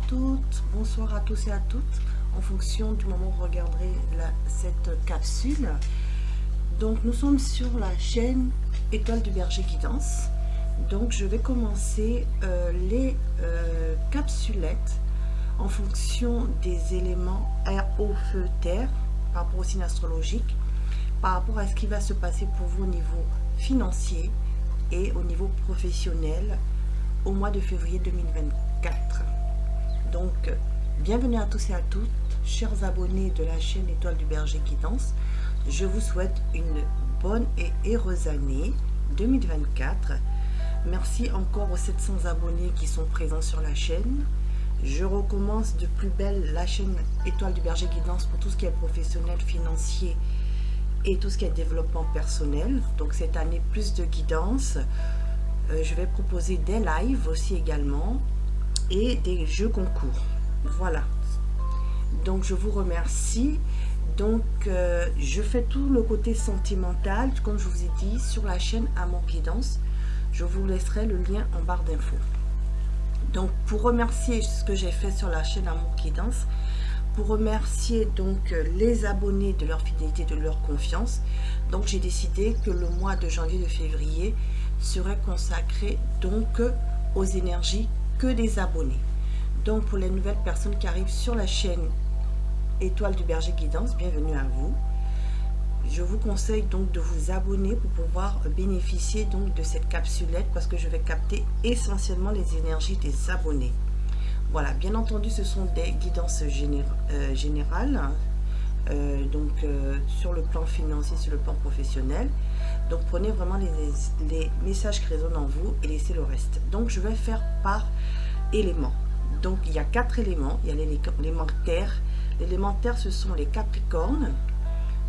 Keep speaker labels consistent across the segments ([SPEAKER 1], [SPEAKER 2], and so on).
[SPEAKER 1] toutes, bonsoir à tous et à toutes, en fonction du moment où vous regarderez cette capsule. Donc nous sommes sur la chaîne Étoile du Berger Guidance. Donc je vais commencer les capsulettes en fonction des éléments air, eau, feu, terre, par rapport au signe astrologique, par rapport à ce qui va se passer pour vous au niveau financier et au niveau professionnel au mois de février 2024. Donc, bienvenue à tous et à toutes, chers abonnés de la chaîne Étoile du Berger Guidance. Je vous souhaite une bonne et heureuse année 2024. Merci encore aux 700 abonnés qui sont présents sur la chaîne. Je recommence de plus belle la chaîne Étoile du Berger Guidance pour tout ce qui est professionnel, financier et tout ce qui est développement personnel. Donc cette année, plus de guidance. Je vais proposer des lives aussi également et des jeux concours. Voilà. Donc je vous remercie. Donc je fais tout le côté sentimental, comme je vous ai dit, sur la chaîne Amour Guidance. Je vous laisserai le lien en barre d'infos. Donc pour remercier ce que j'ai fait sur la chaîne Amour Guidance, pour remercier donc les abonnés de leur fidélité, de leur confiance, donc j'ai décidé que le mois de janvier, de février serait consacré donc aux énergies que des abonnés. Donc pour les nouvelles personnes qui arrivent sur la chaîne Étoile du Berger Guidance, bienvenue à vous. Je vous conseille donc de vous abonner pour pouvoir bénéficier donc de cette capsulette, parce que je vais capter essentiellement les énergies des abonnés. Voilà, bien entendu, ce sont des guidances générales, sur le plan financier, sur le plan professionnel. Donc prenez vraiment les messages qui résonnent en vous et laissez le reste. Donc je vais faire par éléments. Donc il y a 4 éléments. Il y a l'élément terre. L'élément terre, ce sont les capricornes,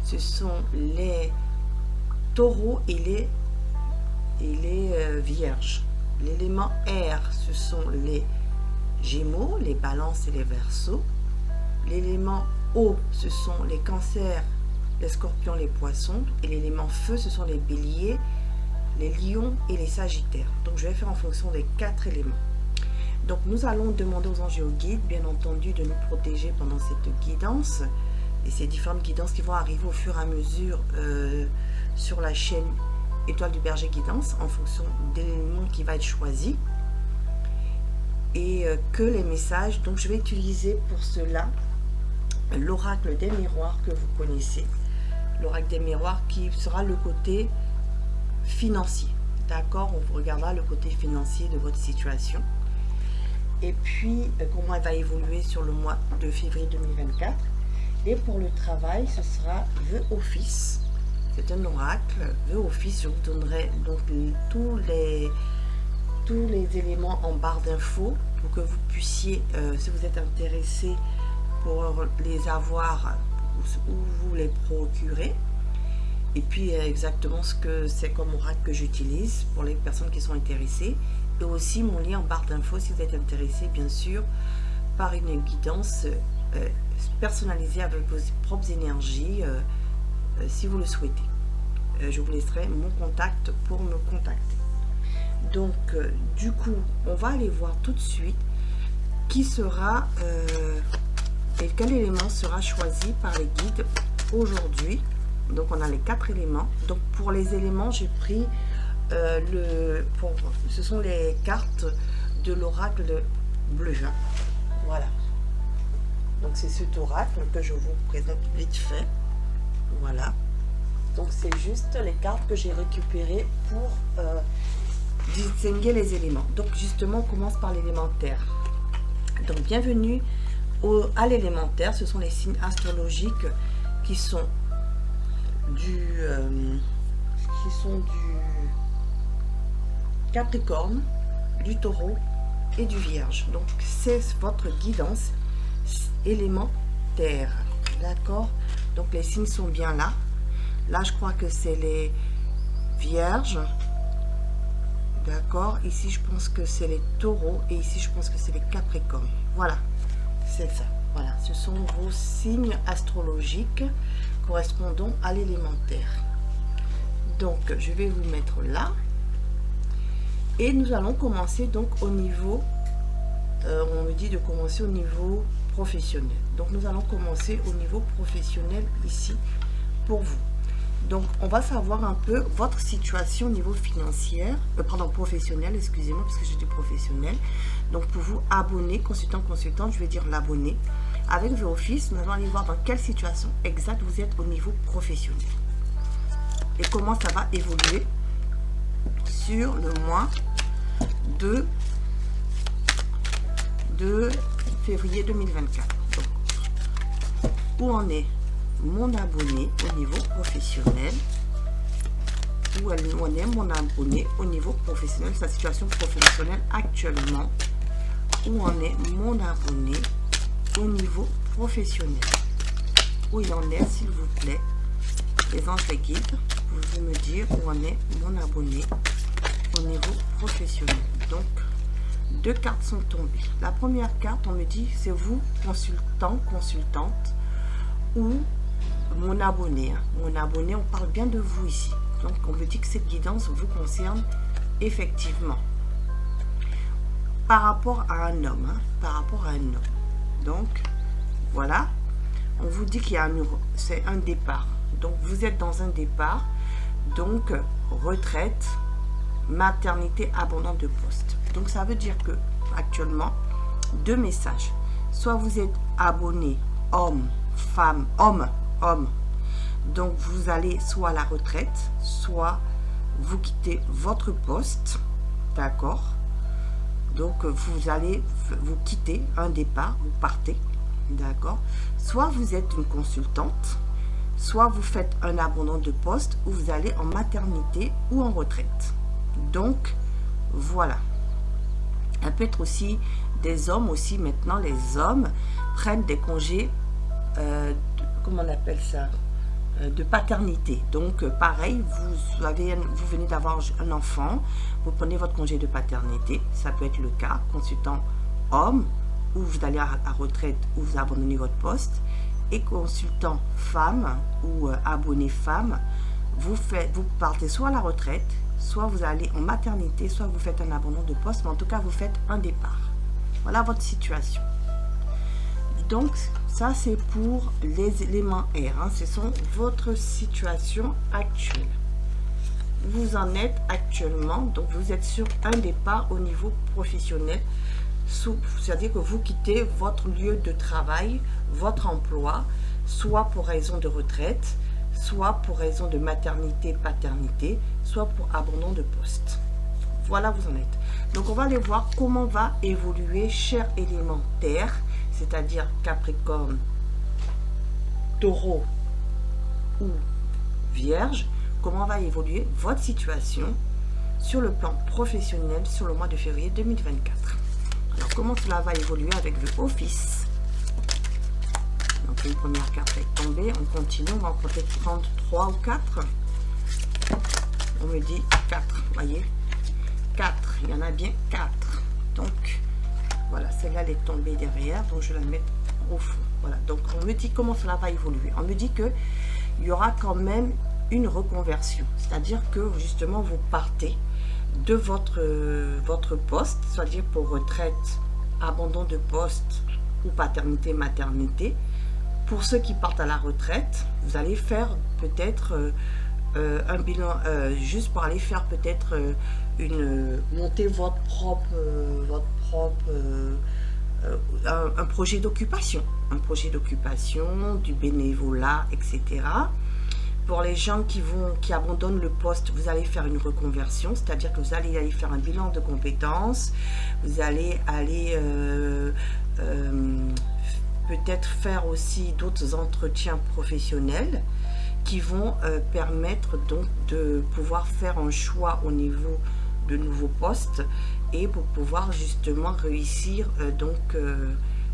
[SPEAKER 1] ce sont les taureaux et les vierges. L'élément air, ce sont les gémeaux, les balances et les verseaux. L'élément eau, ce sont les cancers, les scorpions, les poissons. Et l'élément feu, ce sont les béliers, les lions et les sagittaires. Donc je vais faire en fonction des 4 éléments. Donc nous allons demander aux anges et aux guides, bien entendu, de nous protéger pendant cette guidance. Et ces différentes guidances qui vont arriver au fur et à mesure sur la chaîne Étoile du Berger Guidance, en fonction de l'élément qui va être choisi. Et que les messages, donc je vais utiliser pour cela l'oracle des miroirs que vous connaissez. L'oracle des miroirs qui sera le côté financier. D'accord, on vous regardera le côté financier de votre situation. Et puis, comment elle va évoluer sur le mois de février 2024. Et pour le travail, ce sera The Office. C'est un oracle. The Office, je vous donnerai donc tous les éléments en barre d'infos pour que vous puissiez, si vous êtes intéressé pour les avoir ou vous les procurer. Et puis exactement ce que c'est comme oracle que j'utilise pour les personnes qui sont intéressées. Et aussi mon lien en barre d'infos si vous êtes intéressé, bien sûr, par une guidance personnalisée avec vos propres énergies, si vous le souhaitez. Je vous laisserai mon contact pour me contacter. Donc, du coup, on va aller voir tout de suite qui sera et quel élément sera choisi par les guides aujourd'hui. Donc, on a les 4 éléments. Donc, pour les éléments, j'ai pris ce sont les cartes de l'oracle bleu vin. Voilà. Donc, c'est cet oracle que je vous présente vite fait. Voilà. Donc, c'est juste les cartes que j'ai récupérées pour distinguer les éléments. Donc justement, on commence par l'élémentaire. Donc bienvenue à l'élémentaire. Ce sont les signes astrologiques qui sont du Capricorne, du Taureau et du Vierge. Donc c'est votre guidance élémentaire. D'accord? Donc les signes sont bien là. Là, je crois que c'est les Vierges. D'accord, ici je pense que c'est les taureaux et ici je pense que c'est les capricornes. Voilà, c'est ça. Voilà, ce sont vos signes astrologiques correspondant à l'élémentaire. Donc je vais vous mettre là et nous allons commencer donc au niveau on me dit de commencer au niveau professionnel. Donc nous allons commencer au niveau professionnel ici pour vous. Donc on va savoir un peu votre situation au niveau financier, professionnel, excusez-moi parce que j'ai dit professionnel. Donc pour vous, abonné, consultant, je vais dire l'abonné. Avec VOffice, nous allons aller voir dans quelle situation exacte vous êtes au niveau professionnel. Et comment ça va évoluer sur le mois de février 2024. Donc, où en est mon abonné au niveau professionnel? Où en est mon abonné au niveau professionnel, sa situation professionnelle actuellement? Où en est mon abonné au niveau professionnel? Où il en est, s'il vous plaît, les anges et guides, vous pouvez me dire où en est mon abonné au niveau professionnel. Donc, deux cartes sont tombées. La première carte, on me dit, c'est vous, consultant, consultante, ou mon abonné. Mon abonné, on parle bien de vous ici. Donc, on me dit que cette guidance vous concerne effectivement. Par rapport à un homme. Par rapport à un homme. Donc, voilà. On vous dit qu'il y a c'est un départ. Donc, vous êtes dans un départ. Donc, retraite, maternité, abandon de poste. Donc, ça veut dire que actuellement, deux messages. Soit vous êtes abonné, homme, femme, homme. Donc, vous allez soit à la retraite, soit vous quittez votre poste. D'accord? Donc, vous allez vous quitter un départ, vous partez. D'accord? Soit vous êtes une consultante, soit vous faites un abandon de poste ou vous allez en maternité ou en retraite. Donc, voilà. Ça peut être aussi des hommes aussi. Maintenant, les hommes prennent des congés, comment on appelle ça, de paternité. Donc, pareil, vous venez d'avoir un enfant, vous prenez votre congé de paternité. Ça peut être le cas, consultant homme, ou vous allez à la retraite ou vous abandonnez votre poste. Et consultant femme ou abonné femme, vous partez soit à la retraite, soit vous allez en maternité, soit vous faites un abandon de poste, mais en tout cas, vous faites un départ. Voilà votre situation. Donc, ça, c'est pour les éléments R. Ce sont votre situation actuelle. Vous en êtes actuellement, donc vous êtes sur un départ au niveau professionnel. C'est-à-dire que vous quittez votre lieu de travail, votre emploi, soit pour raison de retraite, soit pour raison de maternité, paternité, soit pour abandon de poste. Voilà, vous en êtes. Donc, on va aller voir comment va évoluer cher élément terre, c'est-à-dire Capricorne, Taureau ou Vierge, comment va évoluer votre situation sur le plan professionnel sur le mois de février 2024. Alors, comment cela va évoluer avec VOffice? Donc, une première carte est tombée. On continue. On va peut-être prendre 3 ou 4. On me dit 4. Voyez? 4. Il y en a bien 4. Donc, voilà. Celle-là, elle est tombée derrière. Donc, je vais la mettre au fond. Voilà. Donc, on me dit comment cela va évoluer. On me dit qu'il y aura quand même une reconversion. C'est-à-dire que, justement, vous partez de votre poste, c'est-à-dire pour retraite, abandon de poste ou paternité, maternité. Pour ceux qui partent à la retraite, vous allez faire peut-être un bilan, juste pour aller faire peut-être monter votre propre un projet d'occupation, du bénévolat, etc. Pour les gens qui abandonnent le poste, vous allez faire une reconversion, c'est-à-dire que vous allez aller faire un bilan de compétences, vous allez aller peut-être faire aussi d'autres entretiens professionnels qui vont permettre donc de pouvoir faire un choix au niveau de nouveaux postes et pour pouvoir justement réussir.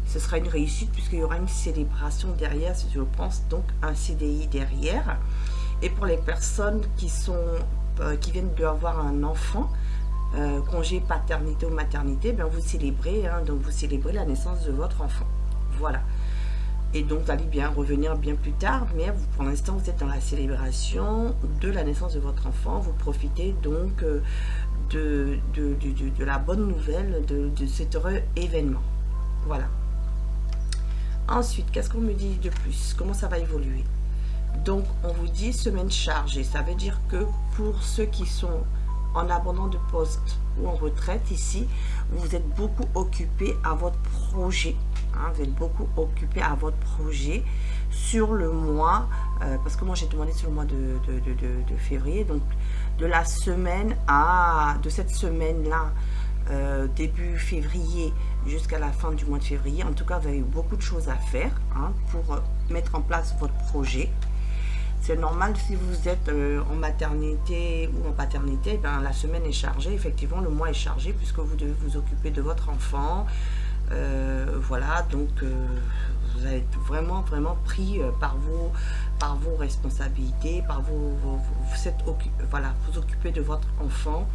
[SPEAKER 1] Ce sera une réussite puisqu'il y aura une célébration derrière, je pense, donc un CDI derrière. Et pour les personnes qui viennent d'avoir un enfant, congé paternité ou maternité, ben vous célébrez, donc vous célébrez la naissance de votre enfant. Voilà. Et donc, vous allez bien revenir bien plus tard, mais pour l'instant, vous êtes dans la célébration de la naissance de votre enfant. Vous profitez donc de la bonne nouvelle, de cet heureux événement. Voilà. Ensuite, qu'est-ce qu'on me dit de plus? Comment ça va évoluer? Donc, on vous dit semaine chargée. Ça veut dire que pour ceux qui sont en abandon de poste ou en retraite ici, vous êtes beaucoup occupé à votre projet. Hein, vous êtes beaucoup occupé à votre projet sur le mois, parce que moi j'ai demandé sur le mois de février, donc de la semaine de cette semaine-là, début février jusqu'à la fin du mois de février. En tout cas, vous avez beaucoup de choses à faire hein, pour mettre en place votre projet. C'est normal si vous êtes en maternité ou en paternité, ben, la semaine est chargée, effectivement le mois est chargé puisque vous devez vous occuper de votre enfant. Voilà, donc vous allez être vraiment pris par vos responsabilités, par voilà, vous occupez de votre enfant.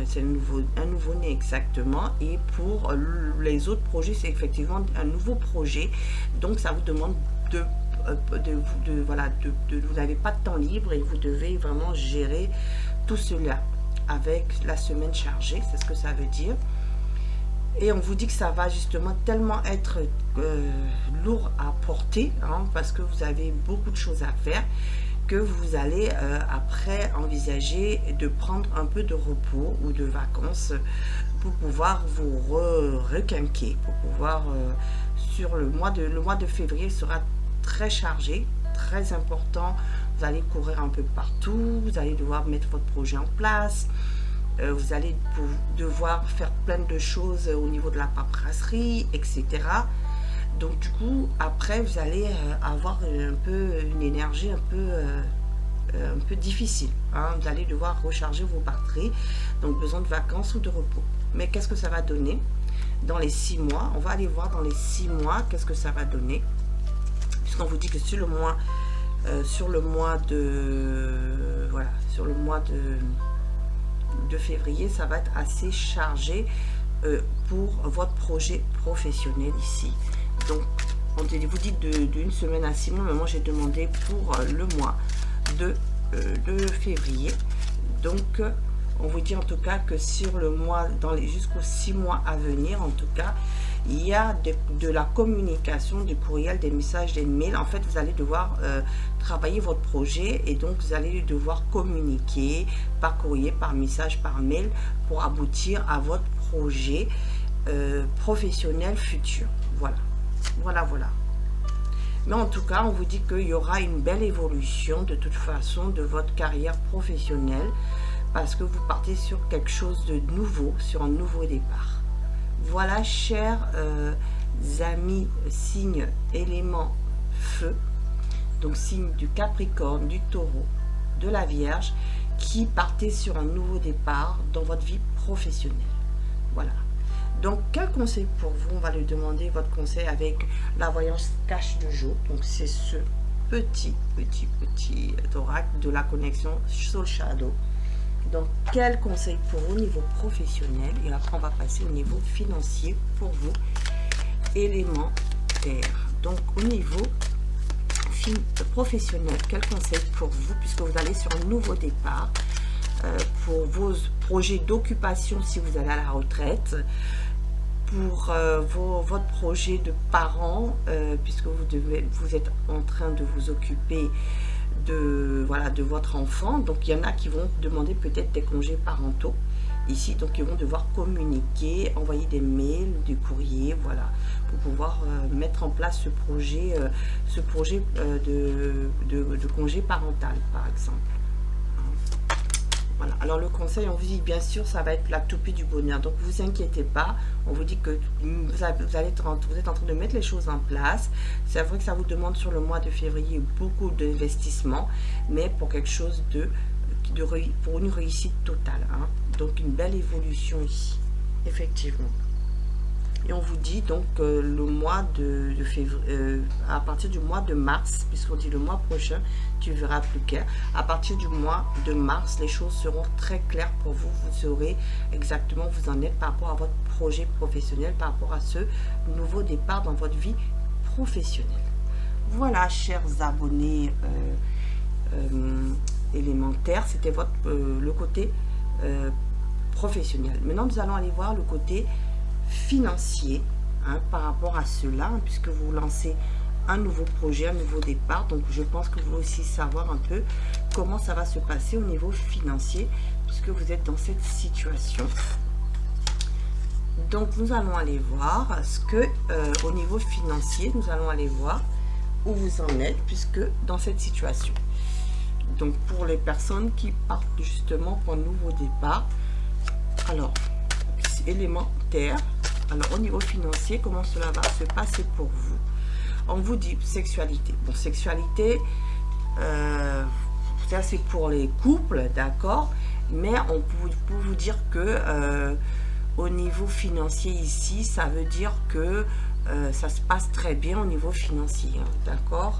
[SPEAKER 1] C'est un nouveau-né exactement, et pour les autres projets c'est effectivement un nouveau projet, donc ça vous demande vous n'avez pas de temps libre et vous devez vraiment gérer tout cela avec la semaine chargée, c'est ce que ça veut dire. Et on vous dit que ça va justement tellement être lourd à porter hein, parce que vous avez beaucoup de choses à faire, que vous allez après envisager de prendre un peu de repos ou de vacances pour pouvoir vous requinquer, pour pouvoir sur le mois de février sera très chargé, très important. Vous allez courir un peu partout, vous allez devoir mettre votre projet en place, vous allez devoir faire plein de choses au niveau de la paperasserie, etc. Donc du coup après vous allez avoir un peu une énergie un peu difficile hein. Vous allez devoir recharger vos batteries, donc besoin de vacances ou de repos. Mais qu'est-ce que ça va donner dans les 6 mois? On va aller voir dans les 6 mois qu'est-ce que ça va donner, puisqu'on vous dit que sur le mois de février, ça va être assez chargé pour votre projet professionnel ici. Donc on vous dit d'une semaine à 6 mois, mais moi j'ai demandé pour le mois de février. Donc on vous dit en tout cas que sur le mois, jusqu'aux 6 mois à venir, en tout cas, il y a de la communication, du courriel, des messages, des mails. En fait, vous allez devoir travailler votre projet et donc vous allez devoir communiquer par courrier, par message, par mail pour aboutir à votre projet professionnel futur. Voilà. Mais en tout cas, on vous dit qu'il y aura une belle évolution de toute façon de votre carrière professionnelle parce que vous partez sur quelque chose de nouveau, sur un nouveau départ. Voilà, chers amis, signe élément feu, donc signe du Capricorne, du Taureau, de la Vierge, qui partez sur un nouveau départ dans votre vie professionnelle. Voilà. Donc, quel conseil pour vous? On va lui demander votre conseil avec la voyance cache de jour. Donc, c'est ce petit oracle de la connexion Soul Shadow. Donc, quel conseil pour vous au niveau professionnel? Et après, on va passer au niveau financier pour vous, élément terre. Donc, au niveau professionnel, quel conseil pour vous, puisque vous allez sur un nouveau départ pour vos projets d'occupation si vous allez à la retraite, pour votre projet de parents, puisque vous êtes en train de vous occuper de votre enfant. Donc il y en a qui vont demander peut-être des congés parentaux ici, donc ils vont devoir communiquer, envoyer des mails, des courriers, voilà, pour pouvoir mettre en place ce projet de congé parental par exemple. Voilà. Alors le conseil, on vous dit bien sûr, ça va être la toupie du bonheur. Donc vous inquiétez pas, on vous dit que vous êtes en train de mettre les choses en place. C'est vrai que ça vous demande sur le mois de février beaucoup d'investissement, mais pour quelque chose pour une réussite totale. Hein. Donc une belle évolution ici, effectivement. Et on vous dit donc le mois de février, à partir du mois de mars, puisqu'on dit le mois prochain, tu verras plus clair. À partir du mois de mars, les choses seront très claires pour vous. Vous saurez exactement où vous en êtes par rapport à votre projet professionnel, par rapport à ce nouveau départ dans votre vie professionnelle. Voilà, chers abonnés élémentaires, c'était le côté professionnel. Maintenant, nous allons aller voir le côté financier par rapport à cela, puisque vous lancez un nouveau projet, un nouveau départ. Donc, je pense que vous voulez aussi savoir un peu comment ça va se passer au niveau financier, puisque vous êtes dans cette situation. Donc, nous allons aller voir ce que, au niveau financier, nous allons aller voir où vous en êtes, puisque dans cette situation. Donc, pour les personnes qui partent justement pour un nouveau départ, alors, élément terre. Alors, au niveau financier, comment cela va se passer pour vous? On vous dit sexualité. Bon, sexualité, ça c'est pour les couples, d'accord? Mais on peut vous dire que au niveau financier ici, ça veut dire que ça se passe très bien au niveau financier, hein, d'accord?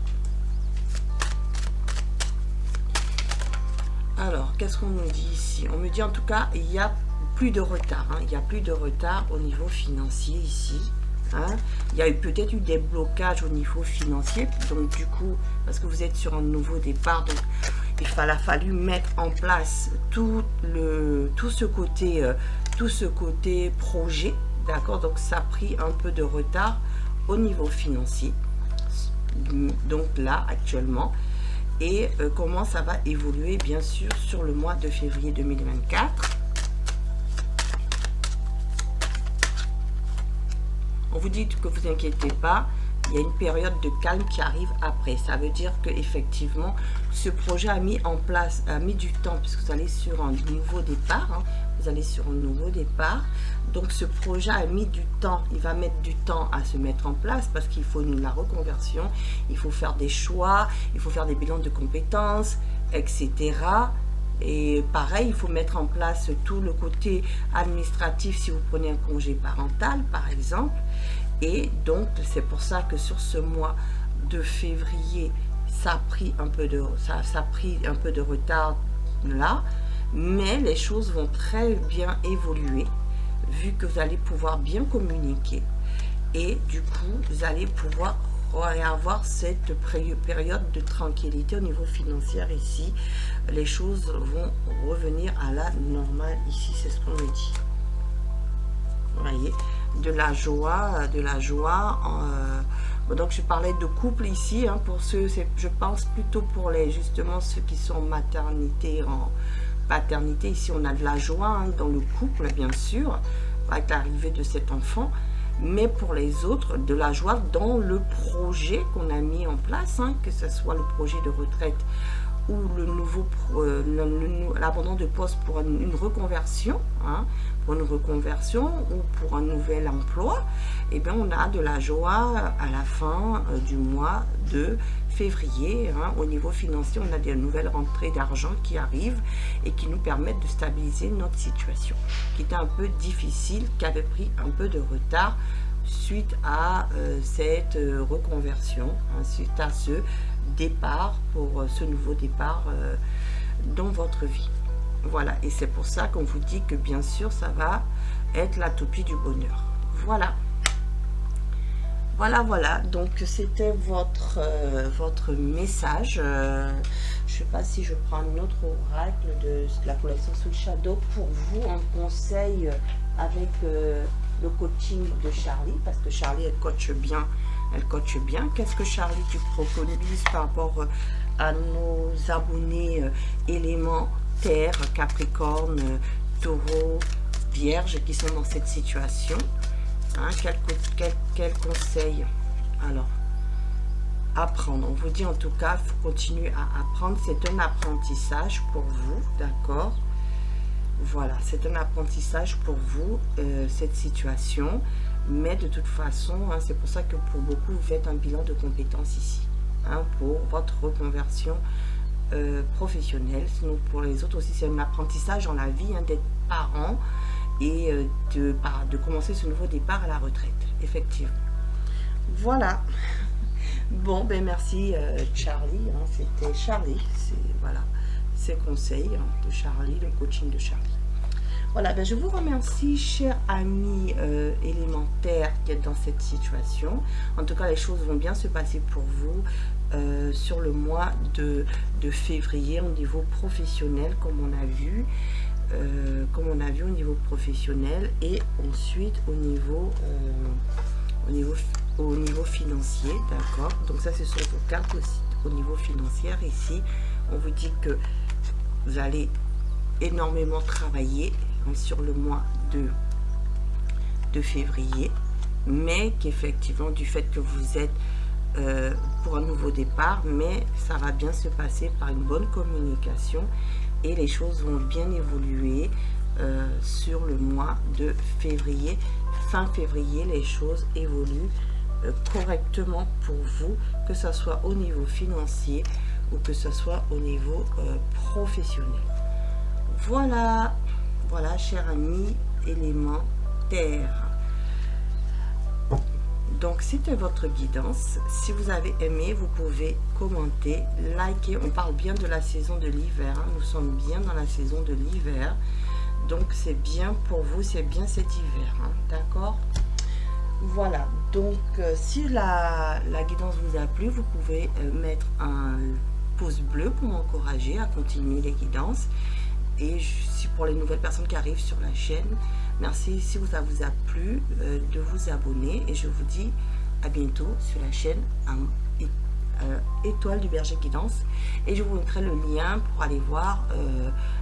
[SPEAKER 1] Alors, qu'est-ce qu'on nous dit ici? On me dit en tout cas, il y a plus de retard, hein, il y a plus de retard au niveau financier ici. Hein. Il y a peut-être eu des blocages au niveau financier, donc du coup, parce que vous êtes sur un nouveau départ, donc il a fallu mettre en place tout ce côté projet, d'accord? Donc ça a pris un peu de retard au niveau financier, donc là actuellement. Et comment ça va évoluer bien sûr sur le mois de février 2024. On vous dit que vous inquiétez pas, il y a une période de calme qui arrive après. Ça veut dire que effectivement, ce projet a mis du temps, puisque vous allez sur un nouveau départ. Hein, vous allez sur un nouveau départ. Donc ce projet a mis du temps. Il va mettre du temps à se mettre en place parce qu'il faut la reconversion. Il faut faire des choix, il faut faire des bilans de compétences, etc. Et pareil, il faut mettre en place tout le côté administratif si vous prenez un congé parental, par exemple. Et donc, c'est pour ça que sur ce mois de février, ça a pris un peu de retard là. Mais les choses vont très bien évoluer, vu que vous allez pouvoir bien communiquer. Et du coup, vous allez pouvoir avoir cette période de tranquillité au niveau financier ici. Les choses vont revenir à la normale ici, c'est ce qu'on me dit. Vous voyez, de la joie. Donc je parlais de couple ici, hein, pour ceux, je pense plutôt pour justement ceux qui sont maternité en paternité. Ici on a de la joie, hein, dans le couple bien sûr, avec l'arrivée de cet enfant. Mais pour les autres, de la joie dans le projet qu'on a mis en place, hein, que ce soit le projet de retraite ou l'abandon de poste pour une reconversion, hein, ou pour un nouvel emploi, et bien on a de la joie à la fin du mois de février. Hein. Au niveau financier, on a des nouvelles rentrées d'argent qui arrivent et qui nous permettent de stabiliser notre situation, qui était un peu difficile, qui avait pris un peu de retard suite à cette reconversion, hein, suite à ce départ, pour ce nouveau départ dans votre vie. Voilà, et c'est pour ça qu'on vous dit que bien sûr ça va être la topie du bonheur. Voilà. Voilà, donc c'était votre message. Je ne sais pas si je prends un autre oracle de la collection Soul Shadow pour vous, en conseil avec le coaching de Charlie, parce que Charlie, elle coach bien. Qu'est-ce que Charlie, tu préconises par rapport à nos abonnés éléments terre, Capricorne, Taureau, Vierge qui sont dans cette situation? Hein, quel conseil? Alors, apprendre. On vous dit en tout cas, il faut continuer à apprendre. C'est un apprentissage pour vous, d'accord? Voilà, c'est un apprentissage pour vous, cette situation. Mais de toute façon, hein, c'est pour ça que pour beaucoup, vous faites un bilan de compétences ici, hein, pour votre reconversion professionnelle. Sinon, pour les autres aussi, c'est un apprentissage dans la vie, hein, d'être parent et de commencer ce nouveau départ à la retraite, effectivement. Voilà. Bon, ben merci Charlie, hein, c'était Charlie, voilà, ces conseils, hein, de Charlie, le coaching de Charlie. Voilà, ben je vous remercie, chers amis élémentaires qui êtes dans cette situation. En tout cas, les choses vont bien se passer pour vous sur le mois de février au niveau professionnel, comme on a vu. comme on a vu au niveau professionnel, et ensuite au niveau financier, d'accord. Donc ça, ce sont vos cartes aussi au niveau financier. Ici, on vous dit que vous allez énormément travailler sur le mois de février, mais qu'effectivement, du fait que vous êtes pour un nouveau départ, mais ça va bien se passer par une bonne communication et les choses vont bien évoluer sur le mois de février. Fin février, les choses évoluent correctement pour vous, que ce soit au niveau financier ou que ce soit au niveau professionnel. Voilà, voilà, chers amis, élément terre. Donc c'était votre guidance. Si vous avez aimé, vous pouvez commenter, liker. On parle bien de la saison de l'hiver, hein. Nous sommes bien dans la saison de l'hiver, donc c'est bien pour vous, c'est bien cet hiver, hein. D'accord. Voilà, donc si la guidance vous a plu, vous pouvez mettre un pouce bleu pour m'encourager à continuer les guidances. Et si pour les nouvelles personnes qui arrivent sur la chaîne, merci si ça vous a plu de vous abonner, et je vous dis à bientôt sur la chaîne Étoile du Berger Guidance, et je vous mettrai le lien pour aller voir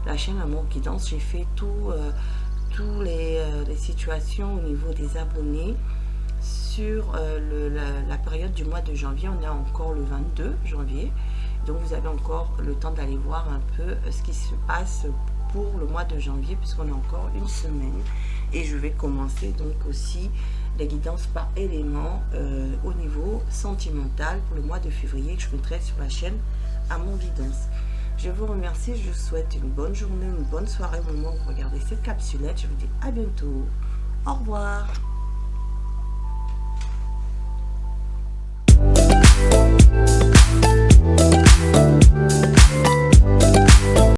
[SPEAKER 1] la chaîne Amour Guidance. J'ai fait tous les situations au niveau des abonnés sur la période du mois de janvier. On est encore le 22 janvier, donc vous avez encore le temps d'aller voir un peu ce qui se passe pour le mois de janvier, puisqu'on a encore une semaine, et je vais commencer donc aussi les guidances par élément au niveau sentimental pour le mois de février, que je mettrai sur la chaîne Amour Guidance. Je vous remercie, je vous souhaite une bonne journée, une bonne soirée au moment où vous regardez cette capsulette. Je vous dis à bientôt, au revoir.